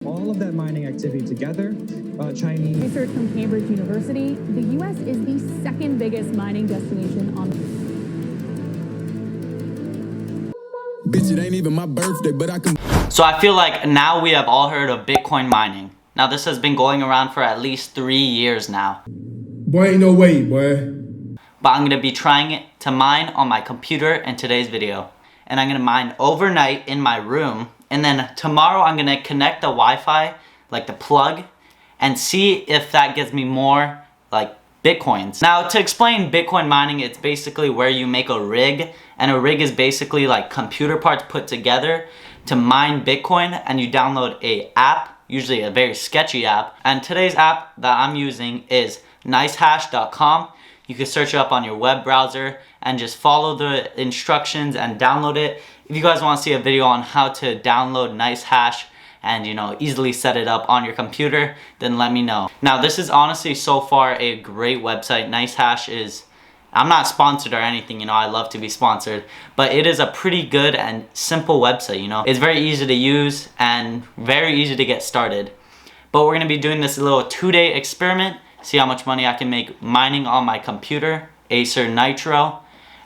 All of that mining activity together, Chinese research from Cambridge University, the U.S. is the second biggest mining destination on. Bitch, it ain't even my birthday, but I can. So I feel like now we have all heard of Bitcoin mining. Now this has been going around for at least 3 years now. Boy, ain't no way, boy. But I'm gonna be trying it to mine on my computer in today's video. And I'm gonna mine overnight in my room. And then tomorrow I'm gonna connect the Wi-Fi, like the plug, and see if that gives me more like Bitcoins. Now to explain Bitcoin mining, it's basically where you make a rig, and a rig is basically like computer parts put together to mine Bitcoin, and you download a app, usually a very sketchy app. And today's app that I'm using is nicehash.com. You can search it up on your web browser and just follow the instructions and download it. If you guys want to see a video on how to download NiceHash and easily set it up on your computer, then let me know. Now this is honestly so far a great website. NiceHash is, I'm not sponsored or anything, I love to be sponsored, but it is a pretty good and simple website, It's very easy to use and very easy to get started. But we're gonna be doing this little 2-day experiment, see how much money I can make mining on my computer, Acer Nitro,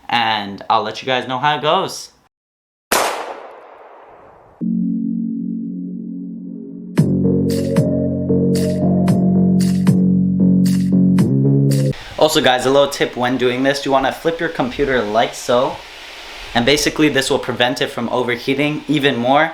and I'll let you guys know how it goes. Also guys, a little tip when doing this, you want to flip your computer like so, and basically this will prevent it from overheating even more.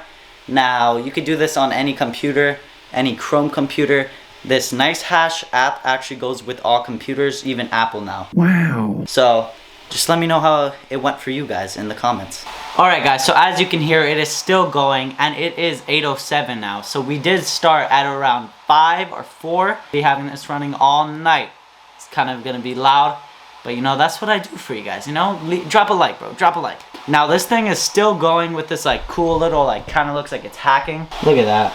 Now you could do this on any computer, any Chrome computer. This NiceHash app actually goes with all computers, even Apple now. Wow. So just let me know how it went for you guys in the comments. Alright guys, so as you can hear, it is still going, and it is 8:07 now. So we did start at around 5 or 4. Be having this running all night. It's kind of gonna be loud, but that's what I do for you guys, Drop a like, bro, drop a like. Now this thing is still going with this like cool little, like kind of looks like it's hacking. Look at that.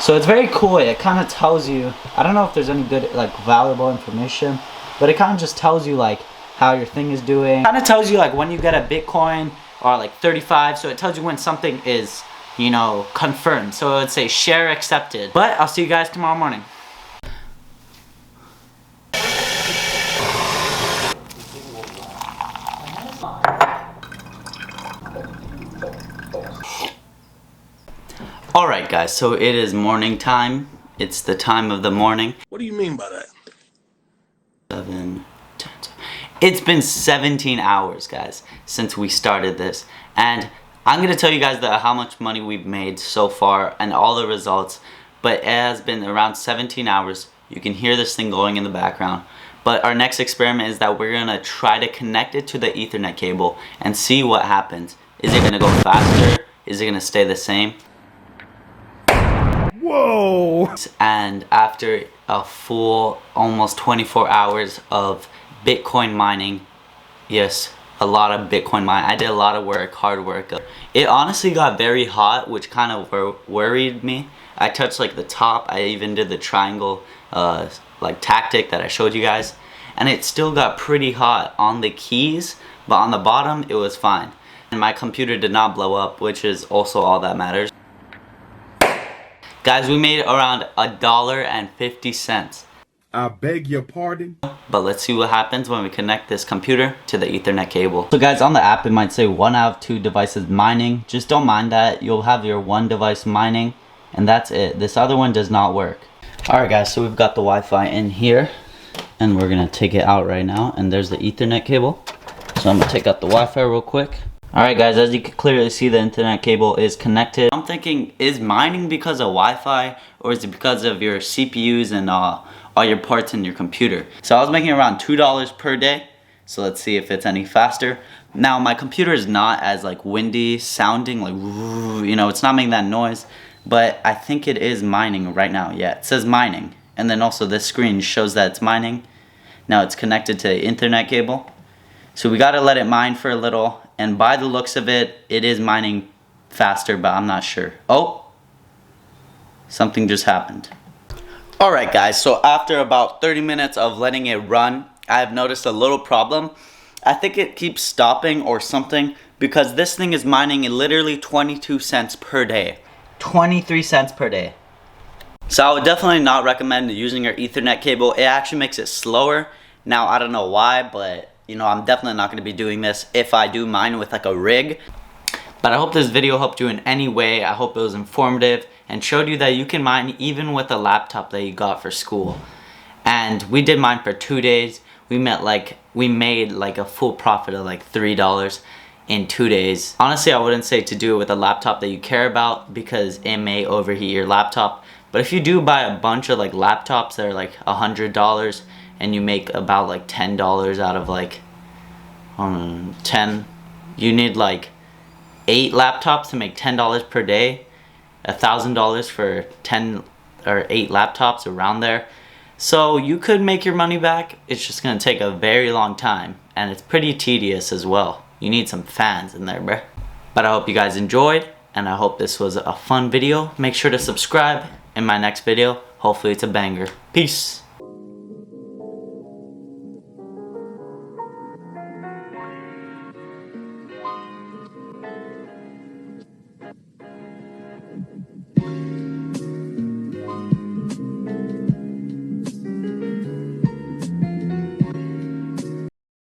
So it's very cool. It kind of tells you, I don't know if there's any good like valuable information, but it kind of just tells you like how your thing is doing. Kind of tells you like when you get a Bitcoin or like 35, so it tells you when something is, confirmed. So it would say share accepted. But I'll see you guys tomorrow morning. Alright guys, so it is morning time. It's the time of the morning. What do you mean by that? 7, 10. It's been 17 hours, guys, since we started this. And I'm going to tell you guys how much money we've made so far and all the results. But it has been around 17 hours. You can hear this thing going in the background. But our next experiment is that we're going to try to connect it to the Ethernet cable and see what happens. Is it going to go faster? Is it going to stay the same? Whoa! And after a full almost 24 hours of Bitcoin mining, yes, a lot of Bitcoin mining. I did a lot of work, hard work. It honestly got very hot, which kind of worried me. I touched like the top. I even did the triangle like tactic that I showed you guys, and it still got pretty hot on the keys, but on the bottom it was fine. And my computer did not blow up, which is also all that matters. Guys, we made around $1.50. I beg your pardon? But let's see what happens when we connect this computer to the Ethernet cable. So guys, on the app it might say 1 out of 2 devices mining. Just don't mind that. You'll have your 1 device mining, and that's it. This other one does not work. Alright guys, so we've got the Wi-Fi in here, and we're gonna take it out right now, and there's the Ethernet cable. So I'm gonna take out the Wi-Fi real quick. Alright guys, as you can clearly see, the internet cable is connected. I'm thinking, is mining because of Wi-Fi, or is it because of your CPUs and all your parts in your computer? So I was making around $2 per day, so let's see if it's any faster. Now my computer is not as like windy sounding, like it's not making that noise, but I think it is mining right now. Yeah, it says mining, and then also this screen shows that it's mining. Now it's connected to the internet cable, so we gotta let it mine for a little. And by the looks of it, it is mining faster, but I'm not sure. Oh, something just happened. Alright guys, so after about 30 minutes of letting it run, I have noticed a little problem. I think it keeps stopping or something, because this thing is mining literally 22 cents per day. 23 cents per day. So I would definitely not recommend using your Ethernet cable. It actually makes it slower. Now I don't know why, but you know, I'm definitely not going to be doing this if I do mine with like a rig. But I hope this video helped you in any way. I hope it was informative and showed you that you can mine even with a laptop that you got for school. And we did mine for 2 days. We made like a full profit of like $3 in 2 days. Honestly, I wouldn't say to do it with a laptop that you care about because it may overheat your laptop. But if you do buy a bunch of like laptops that are like $100 and you make about like $10 out of like 10, you need like 8 laptops to make $10 per day, $1,000 for 10 or 8 laptops, around there. So you could make your money back. It's just gonna take a very long time and it's pretty tedious as well. You need some fans in there, bruh. But I hope you guys enjoyed and I hope this was a fun video. Make sure to subscribe in my next video. Hopefully it's a banger. Peace.